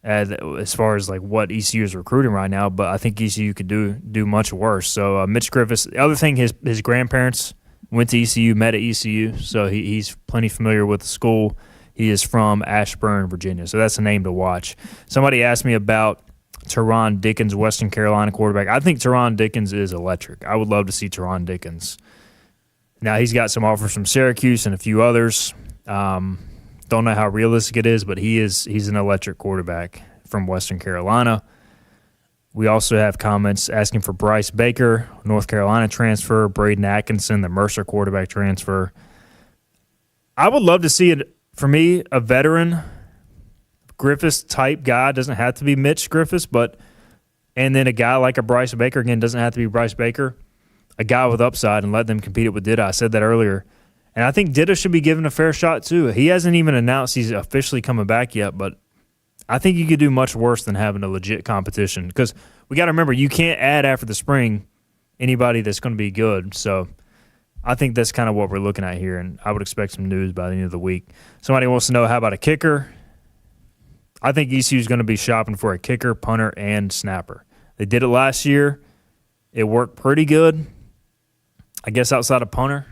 as far as like what ECU is recruiting right now, but I think ECU could do much worse. So Mitch Griffiths, the other thing, his grandparents went to ECU, met at ECU, so he's plenty familiar with the school. He is from Ashburn, Virginia, so that's a name to watch. Somebody asked me about Teron Dickens, Western Carolina quarterback. I think Teron Dickens is electric. I would love to see Teron Dickens. Now, he's got some offers from Syracuse and a few others. Don't know how realistic it is, but he's an electric quarterback from Western Carolina. We also have comments asking for Bryce Baker, North Carolina transfer, Braden Atkinson, the Mercer quarterback transfer. I would love to see it, for me, a veteran Griffiths type guy. Doesn't have to be Mitch Griffiths, and then a guy like a Bryce Baker, again, doesn't have to be Bryce Baker, a guy with upside, and let them compete it with Dida. I said that earlier. And I think Dida should be given a fair shot, too. He hasn't even announced he's officially coming back yet, but I think you could do much worse than having a legit competition. Because we got to remember, you can't add after the spring anybody that's going to be good. So I think that's kind of what we're looking at here, and I would expect some news by the end of the week. Somebody wants to know, how about a kicker? I think ECU is going to be shopping for a kicker, punter, and snapper. They did it last year. It worked pretty good, I guess, outside of punter,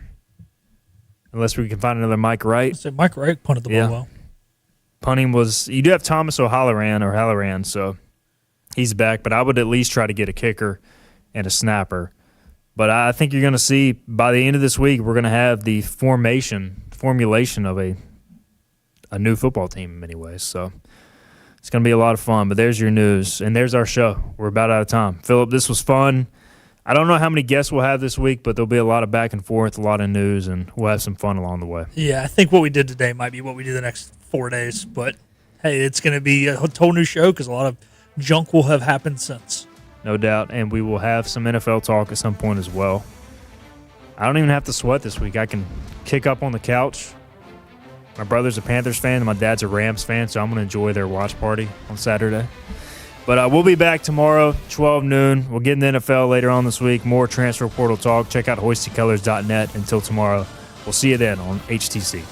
unless we can find another Mike Wright. So Mike Wright punted the ball well. Punting was – you do have Thomas O'Halloran, so he's back. But I would at least try to get a kicker and a snapper. But I think you're going to see by the end of this week, we're going to have the formulation of a new football team in many ways. So it's going to be a lot of fun. But there's your news, and there's our show. We're about out of time. Philip, this was fun. I don't know how many guests we'll have this week, but there'll be a lot of back and forth, a lot of news, and we'll have some fun along the way. Yeah, I think what we did today might be what we do the next 4 days. But, hey, it's going to be a whole new show because a lot of junk will have happened since. No doubt, and we will have some NFL talk at some point as well. I don't even have to sweat this week. I can kick up on the couch. My brother's a Panthers fan, and my dad's a Rams fan, so I'm going to enjoy their watch party on Saturday. But we'll be back tomorrow, 12 noon. We'll get in the NFL later on this week. More transfer portal talk. Check out hoistycolors.net. Until tomorrow, we'll see you then on HTC.